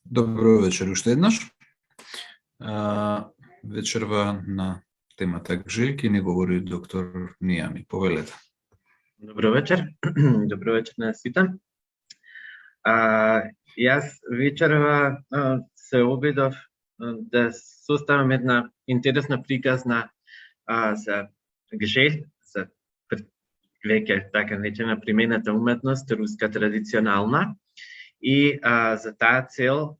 Добро вечер уште еднаш. Вечерва на темата гжель ќе ни говори доктор Нијами. Повелете. Добро вечер. Добро вечер на сите. Јас вечерва се обидов да составам една интересна приказна за гжель, за веќе така наречена примената уметност, руска традиционална. И за таа цел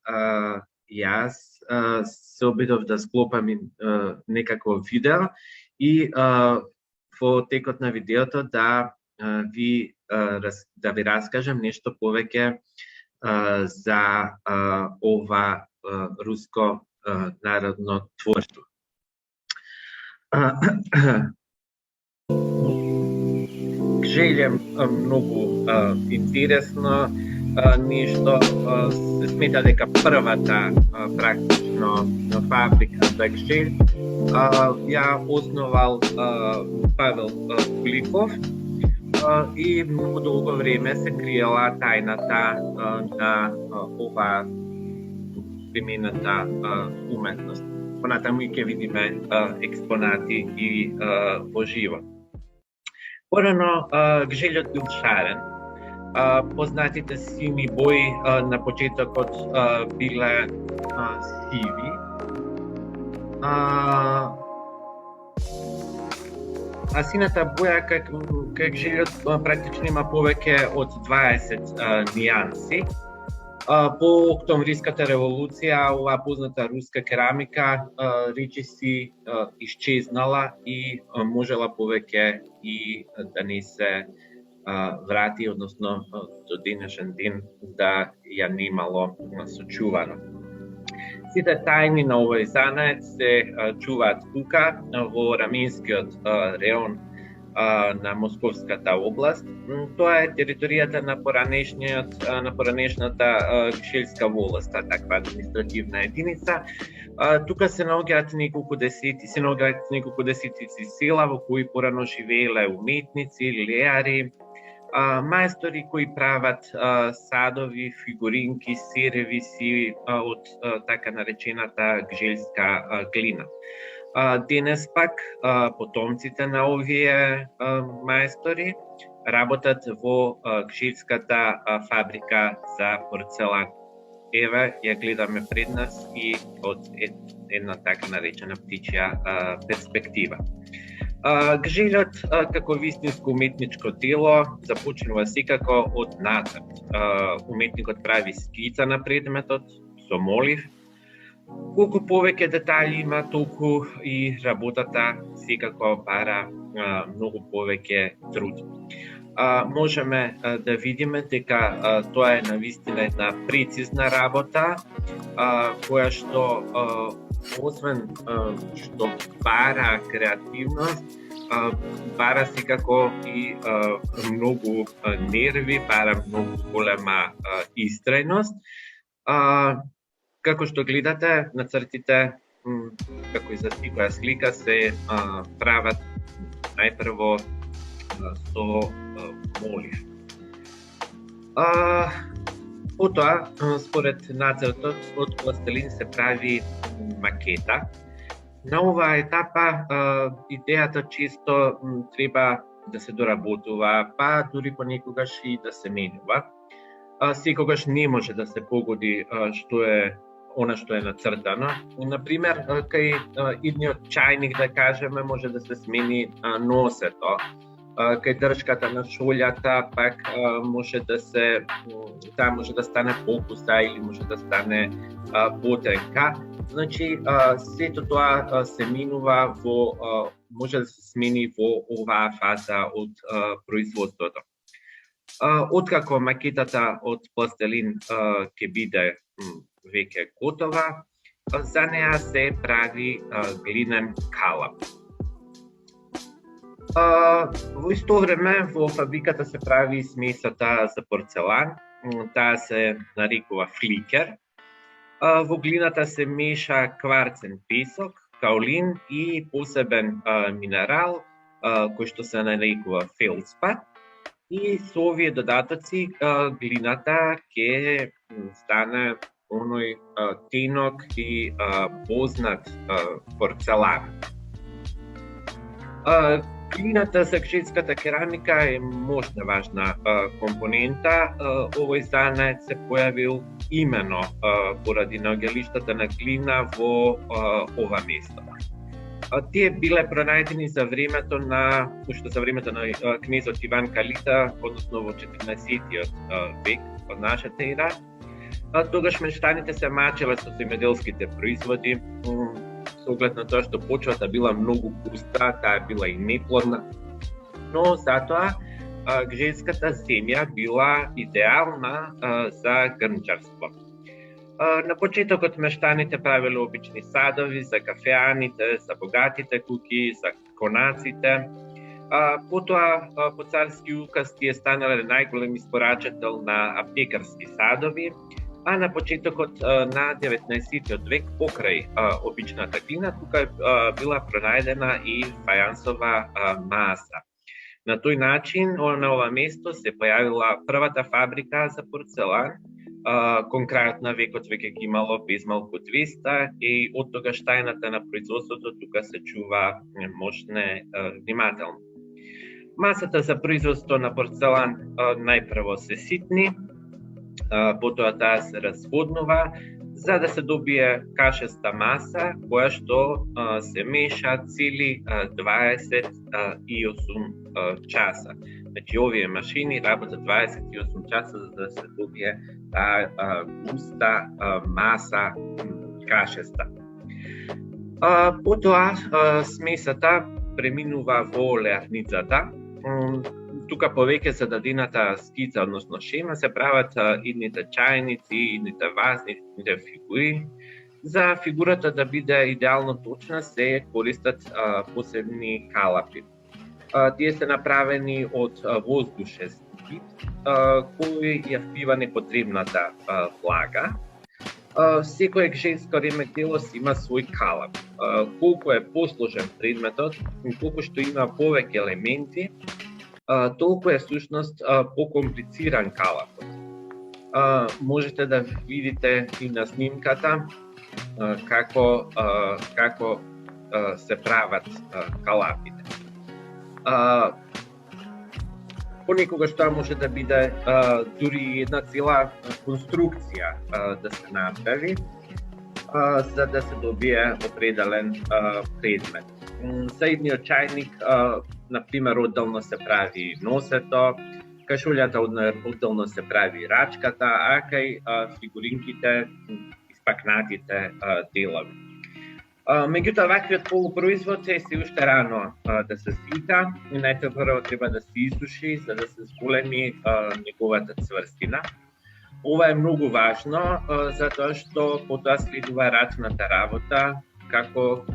јас се обидов да склопам некакво видео и во текот на видеото да ви раскажам нешто повеќе за ова руско народно творство. Гжель е многу интересно нешто. Се смета дека првата практично фабрика за гжель ја основал Павел Куликов и многу долго време се криела тајната на ова примената уметност. Понатаму ќе видиме експонати и во живо. Порано гжелјот бил шарен. Познатите сини бои на почетокот биле сиви. А сината боја как гжелјот практично има повеќе од 20 нијанси. По Октомвриската револуција оваа позната руска керамика речиси исчезнала и можела повеќе и да не се врати, односно до денешен ден да ја немало сочувано. Сите тајни на овој занет се чуваат тука, во раменскиот реон на Московската област. Тоа е територијата на поранешната гжельска волост, таква административна единица. Тука се наоѓаат неколку десетици села во кои порано живееле уметници, леари, мајстори кои прават садови, фигуринки, сервиси од така наречената гжельска глина. Денес пак потомците на овие мајстори работат во гжельската фабрика за порцелан. Ева ја гледаме пред нас и од една така наречена птичја перспектива. Гжелјот како вистинско уметничко дело започнува секако од нацрт. Уметникот прави скица на предметот со молив. Колку повеќе детали има, толку и работата секако бара многу повеќе труд. Можеме да видиме дека тоа е навистина една прецизна работа, која што освен што бара креативност, бара секако и многу нерви, бара многу голема истрајност. Како што гледате, нацртите, како и за секоја слика, се прават најпрво со молив. Потоа, според нацртот, од пластелин се прави макета. На оваа етапа идејата често треба да се доработува, па дури понекогаш и да се менува. Секогаш не може да се погоди што е она што е нацртано. Например, кај идниот чајник, да кажеме, може да се смени носето. Кај држката на шолјата пак може да се таа може да стане покуса или може да стане потенка. Значи сето тоа се минува во може да се смени во оваа фаза од производството. Откако макетата од пластелин ќе биде веќе готова, за неа се прави глинен калап. Во исто време во фабриката се прави смесата за порцелан, таа се нарекува фликер. Во глината се меша кварцен песок, каолин и посебен минерал кој што се нарекува фелспат. И со овие додатоци глината ќе стане оној тенок и познат порцелан. Глината за гжетската керамика е мощна важна компонента. Овој занет се појавил именно поради наоѓалиштата на глина во ова место. Тие биле пронајдени за времето на кнезот Иван Калита, односно во 14-тиот век од нашата ера. Тогаш мештаните се мачеле со земјоделските производи, со оглед на тоа што почвата била многу пуста, таа била и неплодна, но затоа гжетската земја била идеална за грнчарство. На почетокот мештаните правеле обични садови за кафеаните, за богатите куќи, за конаците. Потоа по царски указ тие станале најголем испорачател на аптекарски садови, а на почетокот на 19-тиот век покрај обичната глина тука била пронајдена и фајансова маса. На тој начин на ова место се појавила првата фабрика за порцелан. Кон крајот на векот веќе ги имало безмалку 200 и од тогаш тајната на производството тука се чува мощне внимателно. Масата за производство на порцелан најпрво се ситни, потоа таа се разводнува за да се добие кашеста маса која што се меша цели 28 часа. Значи, овие машини работат 28 часа за да се добие таа густа маса кашеста. Потоа смесата преминува во леарницата. Тука повеќе за дадената скица, односно шема, се прават идните чајници, идните вазни, идните фигури. За фигурата да биде идеално точна се користат посебни калапи. Тие се направени од воздушест кит, кој ја впива непотребната влага. Секој гжетско ремек дело има свој калап. Колку е посложен предметот и колку што има повеќе елементи, толку е всушност покомплициран калапот. Можете да видите и на снимката како се прават калапите. Понекогаш тоа може да биде дури една цела конструкција да се направи за да се добие определен предмет. За идниот чајник, например, одделно се прави носето, кашулјата одделно се прави рачката, а кај фигуринките, испакнатите делови. Меѓутоа, ваквиот полупроизвод е се уште рано да се свита и најпрво треба да се изсуши за да се зголеми неговата цврстина. Ова е многу важно, затоа што потоа следува рачната работа, како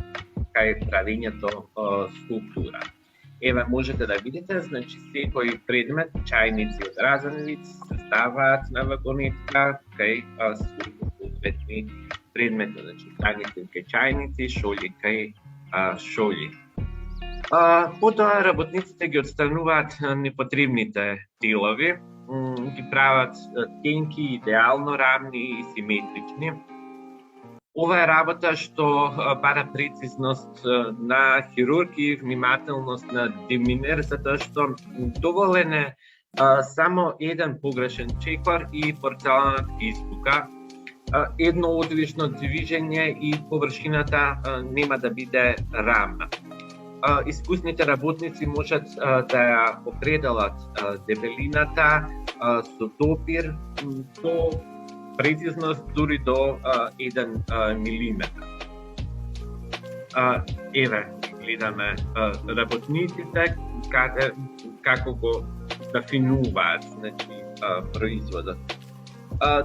кај правењето скулптура. Еве можете да видите, значи секој предмет, чајници од разен вид се ставаат на вагонетка кај соодветни предмети, значи чајници кај чајници, шолји кај шолји. Потоа работниците ги отстрануваат непотребните делови, ги прават тенки, идеално рамни и симетрични. Ова е работа што бара прецизност на хирург и внимателност на деминер, затоа што доволен е само еден погрешен чекор и порцеланот ги испука. Едно одвижно движење и површината нема да биде рамна. Искусните работници можат да ја определат дебелината со допир до прецизност дури до 1 милиметар. Еве, гледаме работниците како го дафинуваат, значи, производот.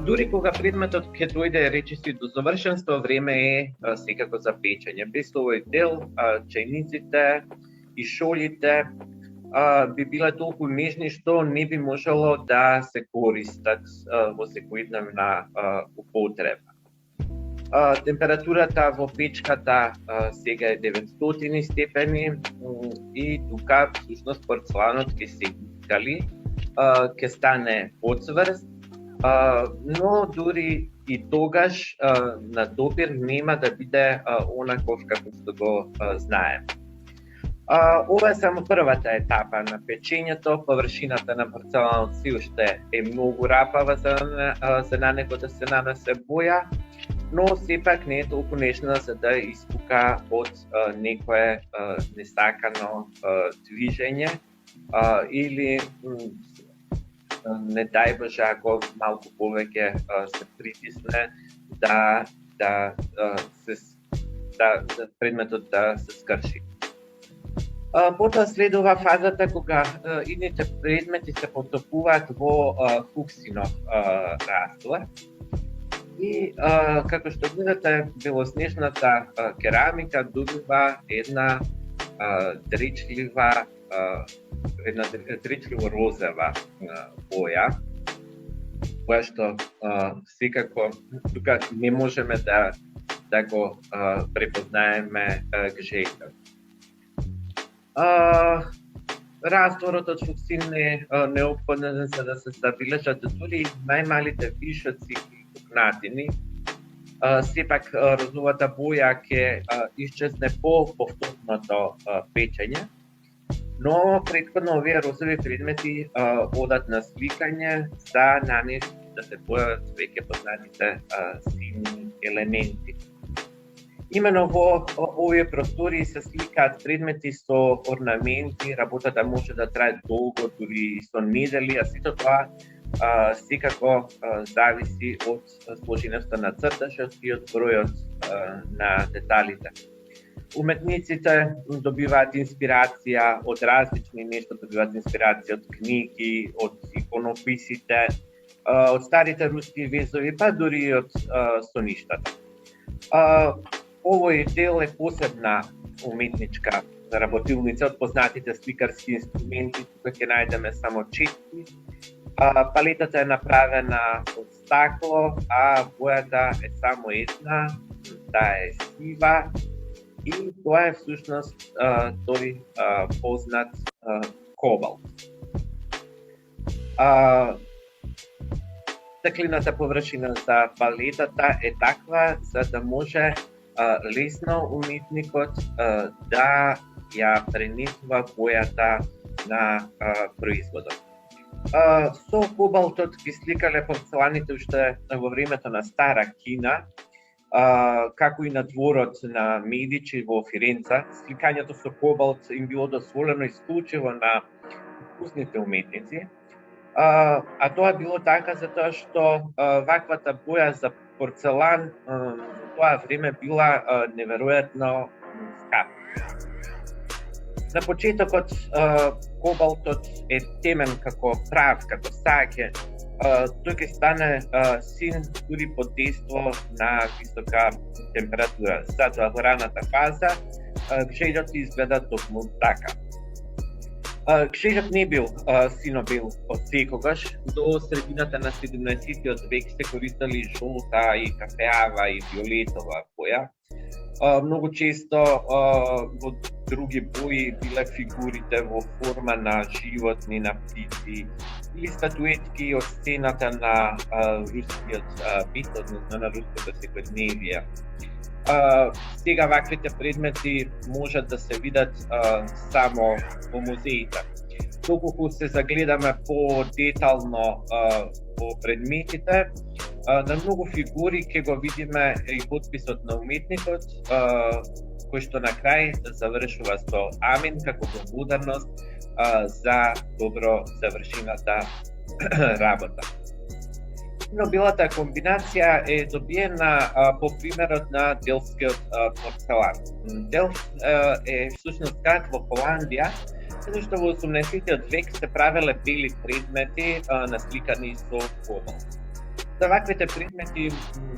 Дури кога предметот ќе дојде речиси до завршенство, време е секако за печење. Без овој дел, чајниците и шолите би биле толку нежни што не би можело да се користат во секојдневна употреба. Температурата во печката сега е 900 степени и тука всушност порцеланот ќе се кали, ќе стане поцврст Но дури и тогаш на допир нема да биде онаков како што го знаеме. Ова е само првата етапа на печењето. Површината на порцеланот си уште е многу рапава за на него да се нанесе боја, но сепак не е толку нежна за да испука од некое несакано движење или не дај Боже ако малку повеќе се притисне да предметот да се скрши. Потоа следува фазата кога идните предмети се потопуваат во фуксинов раствор. И како што гледате, белоснежната керамика добива една дречливо розова боја, која што секако тука не можеме да го препознаеме гжејката. Растворот од фуксин е неопходен за да се забележат дури најмалите вишоци и пукнатини. Сепак розовата боја ќе исчезне по повторното печење, но претходно овие розови предмети одат на сликање за на нив да се појават веќе познатите сини елементи. Имено во овие простори се сликаат предмети со орнаменти, работата може да трае долго, дури со недели, а сето тоа секако зависи од сложеноста на цртажот и од бројот на деталите. Уметниците добиваат инспирација од различни нешта, добиваат инспирација од книги, од иконописите, од старите руски везови, па дури од соништата. Овој дел е посебна уметничка работилница од познатите сликарски инструменти, тука ќе најдеме само 4. Палетата е направена од стакло, а бојата е само една, таа е сива и тоа е всушност тој познат кобалт. Стеклината површина за палетата е таква за да може лесно уметникот да ја пренесува бојата на производот. Со кобалтот ги сликале порцеланите уште во времето на Стара Кина, како и на дворот на Медичи во Фиренца. Сликањето со кобалт им било дозволено исклучиво на искусните уметници, а тоа било така затоа што ваквата боја за порцелан тоа време била неверојатно скапа. На почетокот кобалтот е темен како прав, како саќе. Тој ќе стане син дури под дејство на висока температура. Затоа во раната фаза гжејот изгледа токму така. Гжејот не бил синобил од секогаш. До средината на 17 век се користели жолта и кафеава и виолетова боја. Многу често во други бои биле фигурите во форма на животни, на птици или статуетки од сцената на рускиот бит, односно на руското секојдневие. Сега ваквите предмети можат да се видат само во музеите. Доколку се загледаме по-детално во предметите, на многу фигури ќе го видиме и подписот на уметникот, кој што на крај завршува со амин како благодарност за добро завршената работа. Но билата комбинација е добиена по примерот на делфскиот порцелан. Делф е всушност град во Холандија, затоа што во 18 век се правеле бели предмети насликани со кобалт. За ваквите предмети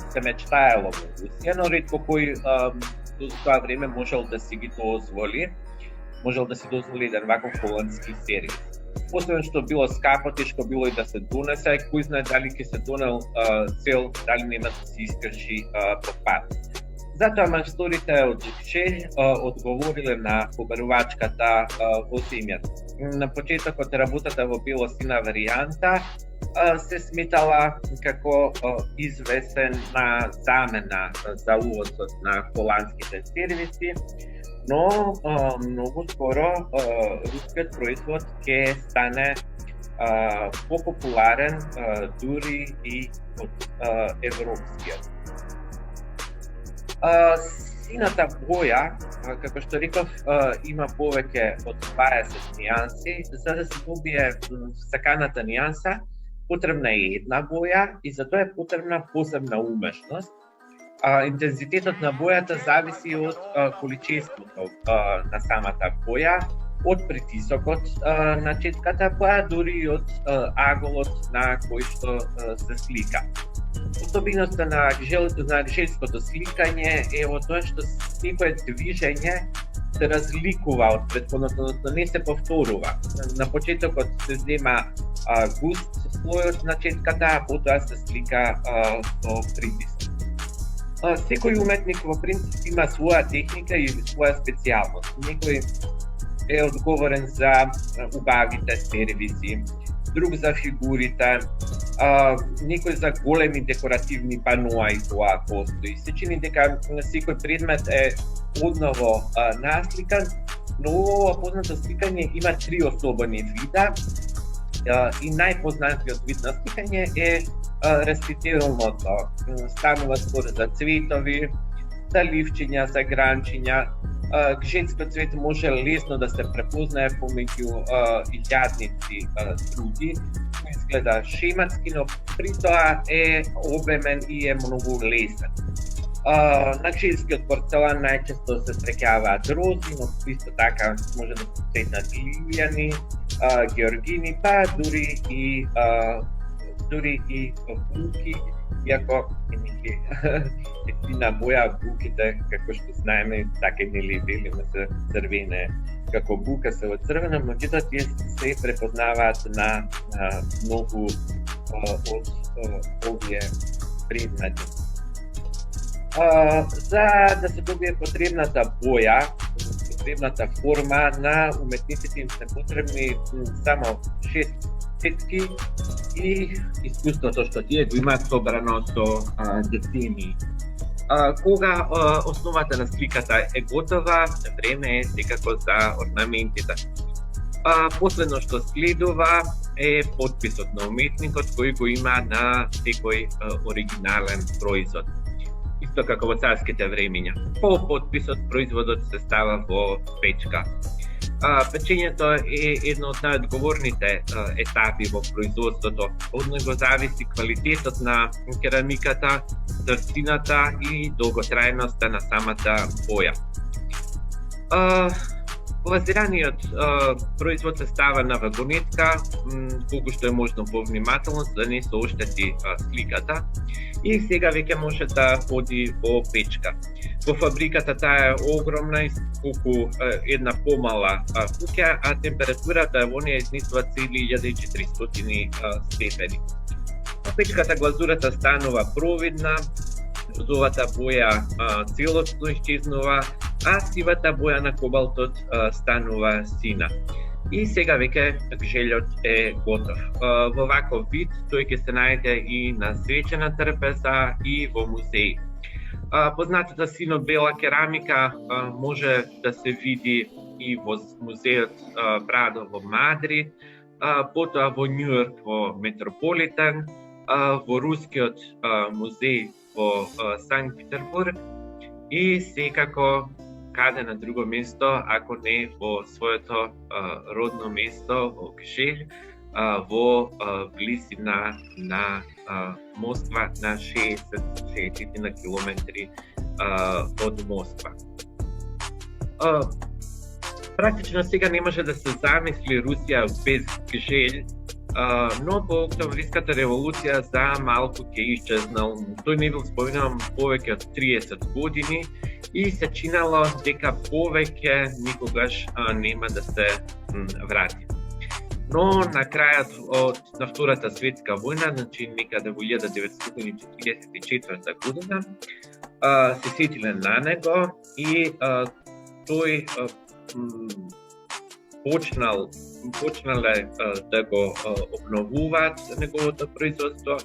се мечтаело во Русија, но ретко кој до тоа време можел да си ги дозволи еден ваков холандски сервис. Освен што било скапо, тешко било и да се донесе, кој знае дали ќе се донел цел, дали нема да се искрши по пат. Затоа мајсторите од Жикшель одговориле на побарувачката во земјата. На почетокот работата во белосина варијанта се сметала како известна замена за увозот на холандските сервиси, но многу скоро рускиот производ ќе стане попопуларен дури и од европскиот. Сината боја, како што реков, има повеќе од 20 нијанси. За да се добие саканата нијанса, потребна е една боја и за тоа е потребна посебна умешност. Интензитетот на бојата зависи од количеството на самата боја, од притисокот на четката боја, дури и од аголот на кој што се слика. Особеноста на желското сликање е од тоа што секое движење се разликува од претходното, но не се повторува. На почетокот се зема густ слојот на четката, а потоа се слика со притисок. Секој уметник во принцип има своја техника или своја специјалност. Некој е одговорен за убавите сервиси, друг за фигурите, некој за големи декоративни паноа и тоа постои. Се чини дека секој предмет е одново насликан, но ова познато сликање има три особени вида и најпознатиот вид на сликање е растителното. Станува збор за цветови, за ливчиња, за гранчиња. Женскиот цвет може лесно да се препознае помеѓу илјадници други. Изгледа шематски, но при тоа е обемен и е многу лесен. На женскиот порцелан најчесто се среќаваат рози, но исто така може да се сретнат лилијани, георгини, па дури и буки, иако на боја буките, како што знаеме, така нели велиме се црвене, како бука се од црвена, меѓутоа тие се препознаваат на многу од овие предмети. За да се добие потребната боја, потребната форма, на уметниците им се потребни само 6 цетки и искуството што тие го имаат собрано со децении. Кога основата на сликата е готова, време е секако за орнаментите. Последно што следува е потписот на уметникот кој го има на секој оригинален производ. Исто како во царските времиња. По потписот производот се става во печка. Печењето е едно од најодговорните етапи во производството. Од него зависи квалитетот на керамиката, црстината и долготрајноста на самата боја. Лазираниот производ се става на вагонетка, колку што е можно повнимателно, за да не се оштети сликата. И сега веќе може да ходи во печка. Во фабриката таа е огромна, колку една помала куќа, а температурата во неја изнесува цели 1400 степени. Во печката глазурата станува провидна, розовата боја целосно исчезнува, а сивата боја на кобалтот станува сина. И сега веќе гжелјот е готов. Во ваков вид тој ќе се најде и на свечена трпеза и во музеи. Познатата сино-бела керамика може да се види и во музеот Прадо во Мадрид, потоа во Њујорк во Метрополитен, во рускиот музеј во Санкт Петербург и секако каде на друго место, ако не во своето родно место во Гжелј, во близина на Москва, на 60 на километри од Москва. Практично сега не може да се замисли Русија без Гжелј, но по Октомвриската револуција за малку ќе исчезнал. Тој не бил споминал повеќе од 30 години и се чинало дека повеќе никогаш нема да се врати. Но на крајот на Втората светска војна, значи некаде во 1944 година, се сетиле на него и тој почнале да го обновуваат неговото производство,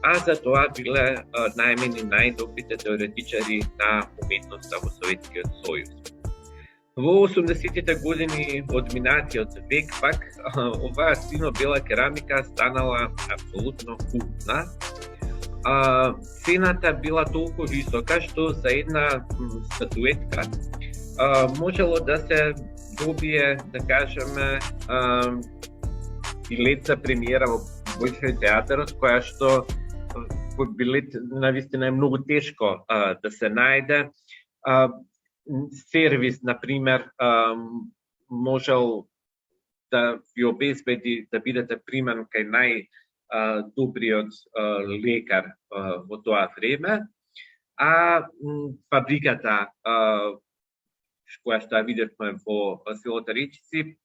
а за тоа биле најмени најдобрите теоретичари на уметноста во Советскиот сојуз. Во 80-тите години од минатиот век пак оваа сино-бела керамика станала апсолутно култна. Цената била толку висока што за една статуетка можело да се добие, да кажеме, билет за премиера во Бојчев театарот, која што билет навистина е многу тешко да се најде. Сервис, например, можел да ви обезбеди да бидете приман кај најдобриот лекар во тоа време, а фабриката која што видевме во селото Речици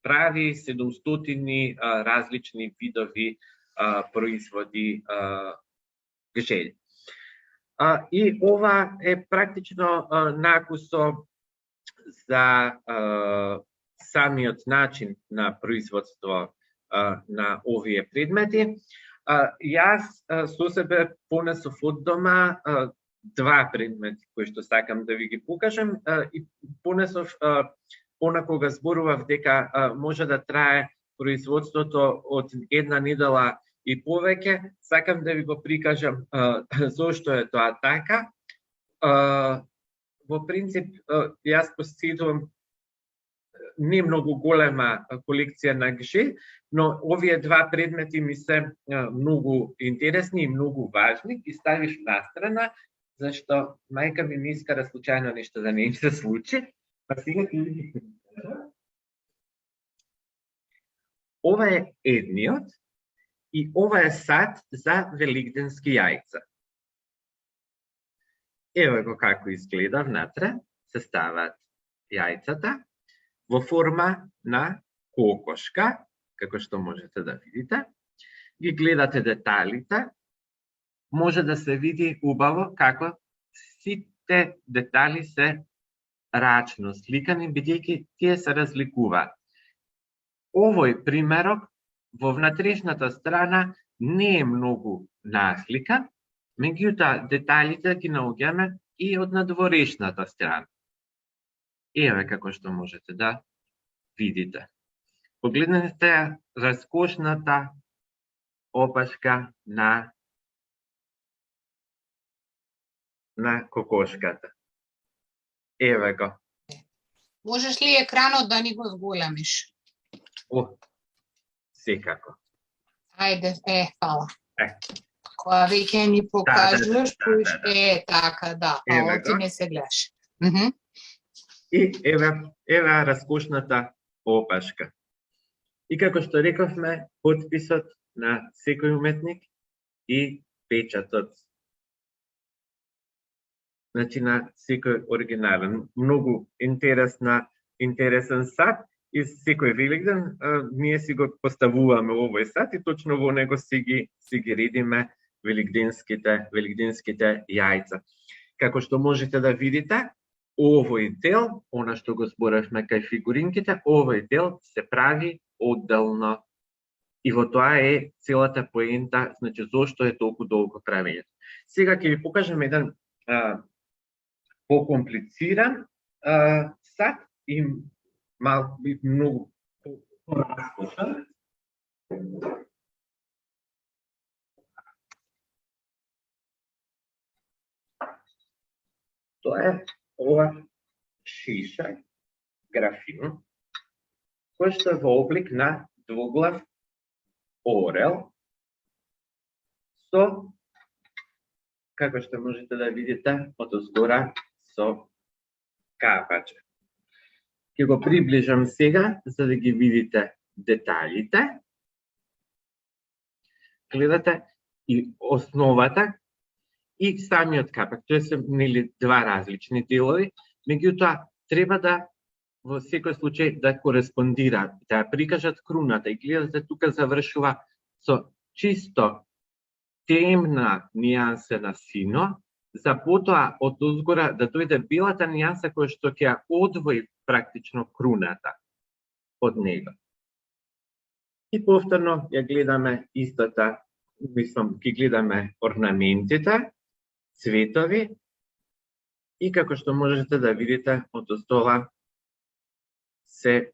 прави 700 различни видови производи гжель. И ова е практично накусо за самиот начин на производство на овие предмети. Јас со себе понесов од дома два предмети кои што сакам да ви ги покажам и понесов понакога зборував дека може да трае производството од една недела и повеќе. Сакам да ви го прикажам зошто е тоа така. Во принцип, јас поседувам не многу голема колекција на гжель, но овие два предмети ми се многу интересни и многу важни. Ги ставиш настрана, зашто мајка ми искара случајно нешто да не им се случи. Па сега ќе ви кажам. Ова е едниот и ова е сад за великденски јајца. Ево го како изгледа внатре. Се стават јајцата во форма на кокошка, како што можете да видите. Ги гледате деталите. Може да се види убаво како сите детали се рачно сликани, бидејќи тие се разликуваат. Овој примерок во внатрешната страна не е многу насликан, меѓутоа деталите ги наоѓаме и од надворешната страна. Еве како што можете да видите. Погледнете раскошната опашка на кокошката. Еве го. Можеш ли екранот да ни го зголемиш? Секако. Ајде, фала. Кога веќе ни покажуваш, така, да, ти не се гледаш. И еве раскошната опашка. И како што рековме, потписот на секој уметник и печатот. Значи на секој оригинален. Многу интересен сад и секој Великден ние си го поставуваме овој сад и точно во него си ги редиме великденските јајца. Како што можете да видите, овој дел, она што го зборавме кај фигуринките, овој дел се прави одделно. И во тоа е целата поента, значи зошто е толку долго правењето. Сега ќе ви покажам еден покомплициран сад и многу раскошен. Тоа е ова шиша, графин, кој што е во облик на двуглав орел со, како што можете да видите, одозгора со капаче. Ќе го приближам сега, за да ги видите деталите. Гледате и основата и самиот капак. Тоа се два различни делови, меѓутоа треба да во секој случај да кореспондира, да прикажат круната. И гледате, тука завршува со чисто темна нијансена сино, за потоа од озгора да дојде белата нијанса која што ќе ја одвои практично круната. од него. И повторно ја гледаме истата, мислам, ги гледаме орнаментите, цветови, и како што можете да видите од оздола се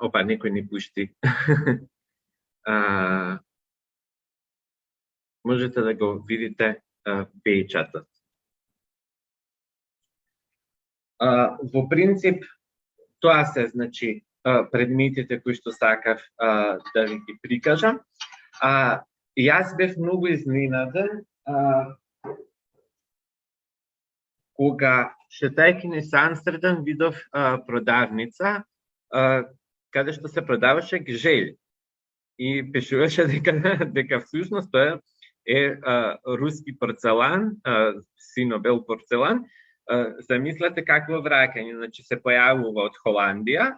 опа, некој ни пушти. Можете да го видите печатот. Во принцип, тоа се, значи, предметите кои што сакав да ви ги прикажам. Јас бев многу изненаден кога шетајќи низ Амстердам видов продавница каде што се продаваше гжель. И пишуваше дека всушност тоа е руски порцелан, сино-бел порцелан. Замислете какво враќање, значи се појавува од Холандија,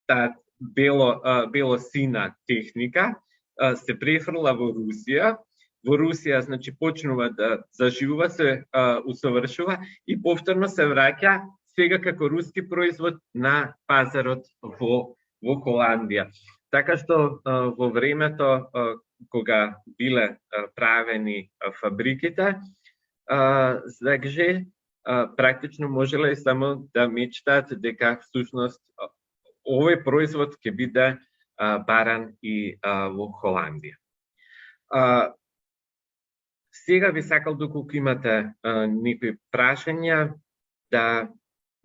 таа бело-сина техника се префрла во Русија. Во Русија, значи, почнува да заживува, се усовршува и повторно се враќа сега како руски производ на пазарот во Холандија. Така што во времето кога биле правени фабриките за гжель, практично можеле само да мечтаат дека всушност овој производ ќе биде баран и во Холандија. Сега би сакал, доколку имате некои прашања, да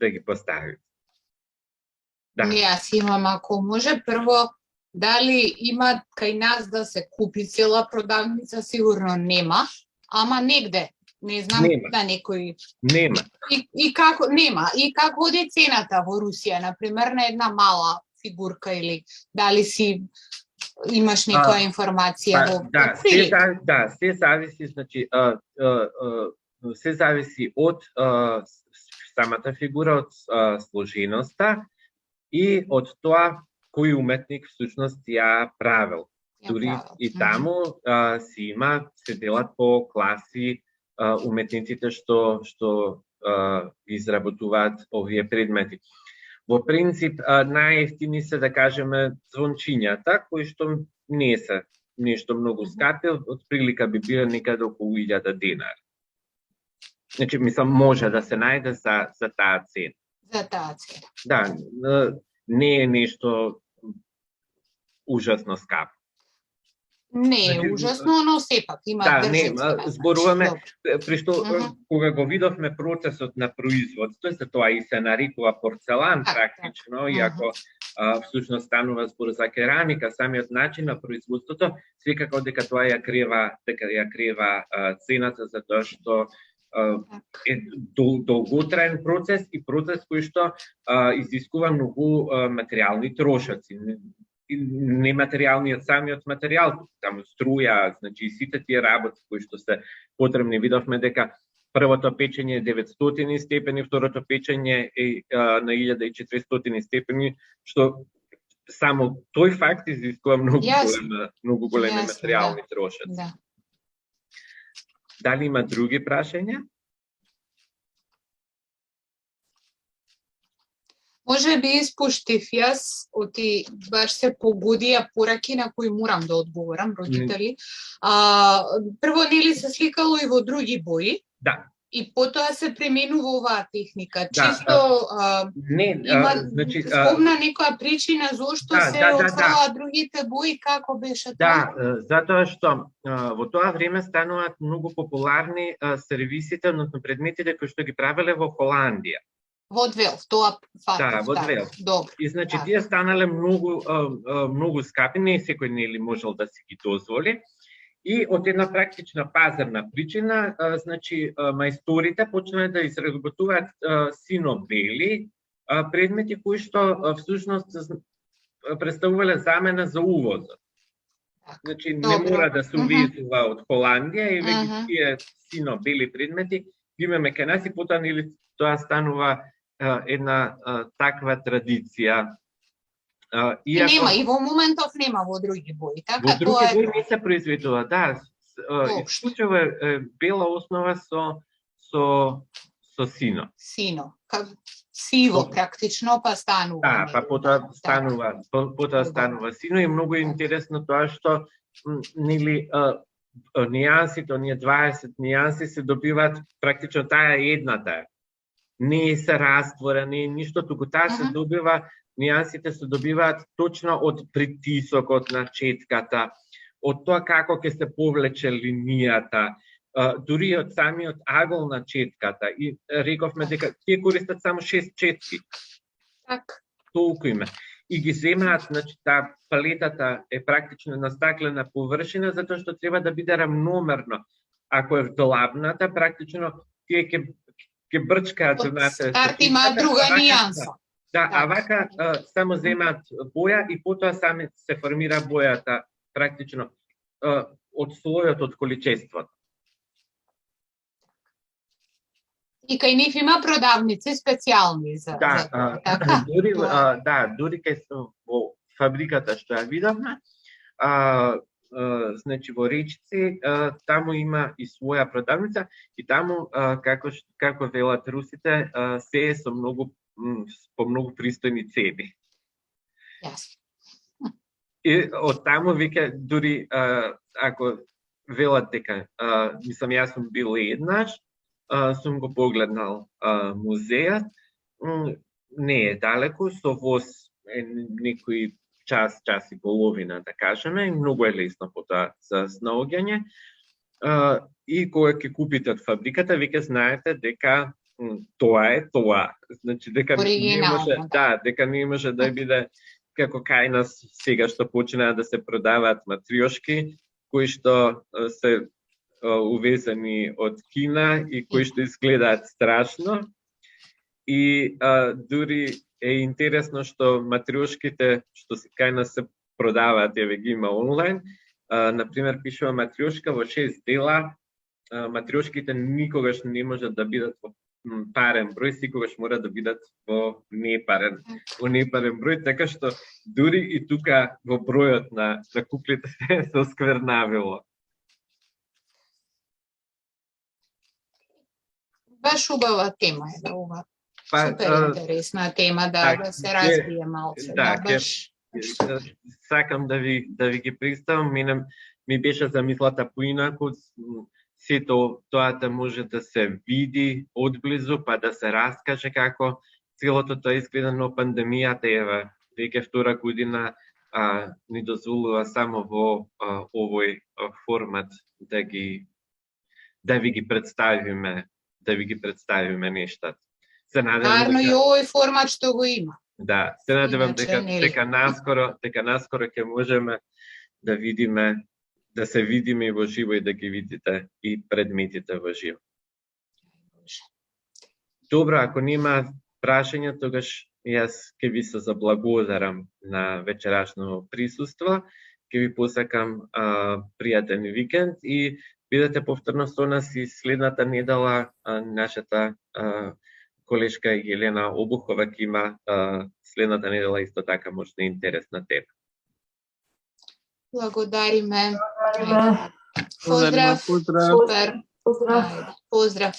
ги поставите. Да. Не, јас имам, ако може, прво, дали има кај нас да се купи цела продавница? Сигурно нема, ама негде, не знам, нема. Да некој... Нема. И како нема? И како оди цената во Русија, например, на една мала фигурка, или дали си имаш некоја информација во прилик? Се зависи, значи, се зависи од самата фигура, од сложеноста и од тоа кој уметник всушност ја правил. Дури и таму се делат по класи уметниците што изработуваат овие предмети. Во принцип, најефтини се, да кажеме, звончињата, кои што не се нешто многу скапи, од прилика би биле некаде околу 1000 денари. Значи, мислам, може да се најде за таа цена. За таа цена. Да, не е нешто ужасно скапо. Не е ужасно, но сепак има држина. Зборуваме, пришто кога го видовме процесот на производство, за тоа и се нарекува порцелан практично, иако всушност станува збор за керамика, самиот начин на производството, секако дека тоа ја крева цената, затоа што е долготраен процес и процес кој што изискува многу материјални трошоци. Нематеријалниот самиот материјал, таму струја, значи и сите тие работи кои што се потребни, видовме дека првото печење е 900 степени, второто печење е на 1400 степени, што само тој факт изискува многу големи материјални трошоци. Да. Дали има други прашања? Може би испуштив јас, оти баш се погодија пораки на кои морам да одговорам, родители. Прво, нели се сликало и во други бои? Да. И потоа се пременува оваа техника. Чисто има спомна некоја причина зошто се отвоа другите бои, како беше тоа? Да, затоа што во тоа време стануваат многу популарни сервисите, односно предметите кои што ги правеле во Холандија. Во Двелф, тоа факт. Да, во Двелф. Добро. И значи тие станале многу скапи, не секој нели можел да си ги дозволи. И од една практична пазарна причина, значи мајсторите почнале да изработуваат сино-бели предмети кои што всушност представувале замена за увозот. Значи не мора да се увезува од Холандија и веќе тие сино-бели предмети имаме кај нас и потоа нели тоа станува една таква традиција. Нема, и во моментов нема во други бои, така? Во други бои не се произведува, да. Исклучува бела основа со со сино. Сино. Сиво практично, па станува. Да, па потоа станува сино и многу е интересно тоа што нели нијансите, оние 20 нијанси се добиваат практично таа е едната. Не се раствора, не е ништо, туку таа се добива, нијансите се добиваат точно од притисокот на четката, од тоа како ќе се повлече линијата, дури од самиот агол на четката. И рековме дека тие користат само 6 четки. Така. Толку има. И ги земаат, значи таа палетата е практично на стаклена површина, затоа што треба да биде рамномерно. Ако е вдлабната, практично тие ќе брчкаат, знаете. Старт има друга нијанса. Да, а вака само земаат боја и потоа сами се формира бојата практично од слојот од количеството. И кај нив има продавници специјални за така. Дури кај во фабриката што ја видовме, значи во Речици, таму има и своја продавница и таму како велат русите, се е со по многу пристојни цени. И од таму веќе дури ако велат дека јас сум бил еднаш, сум го погледнал музејот, не е далеку, со воз е некој час и половина, да кажеме, и многу е лесно потоа за снаоѓање. И кога ќе купите од фабриката, веќе знаете дека тоа е тоа. Значи дека не може да биде како кај нас сега што почнаа да се продаваат матриошки, кои што се увезени од Кина и кои што изгледаат страшно. И дури е интересно што матриошките што кај нас се продаваат, еве ги има онлайн, например пишува матриошка во 6 дела, матриошките никогаш не можат да бидат во парен број, секогаш мора да бидат во непарен број, така што дури и тука во бројот на куклите се осквернавило. Баш убава тема е да ова. Супер интересна тема да се развие малце. Сакам да ви ги представам, ми беше замислата поинаку, сето тоа да може да се види одблизу, па да се раскаже како целото тоа изгледа, но пандемијата е веќе втора година ни дозволува само во овој формат да ви ги представиме нештата. Нарно и овој формат што го има. Да, се надевам дека наскоро ќе можеме да се видиме и во живо и да ги видите и предметите во живо. Добро, ако нема прашања, тогаш јас ќе ви се заблагодарам на вечерашно присуство, ќе ви посакам пријатен викенд и бидете повторно со нас и следната недела нашата колешка Јелена Обухова ќе има следната недела исто така можна интересна тема. Благодариме. Поздрав. Супер. Поздрав.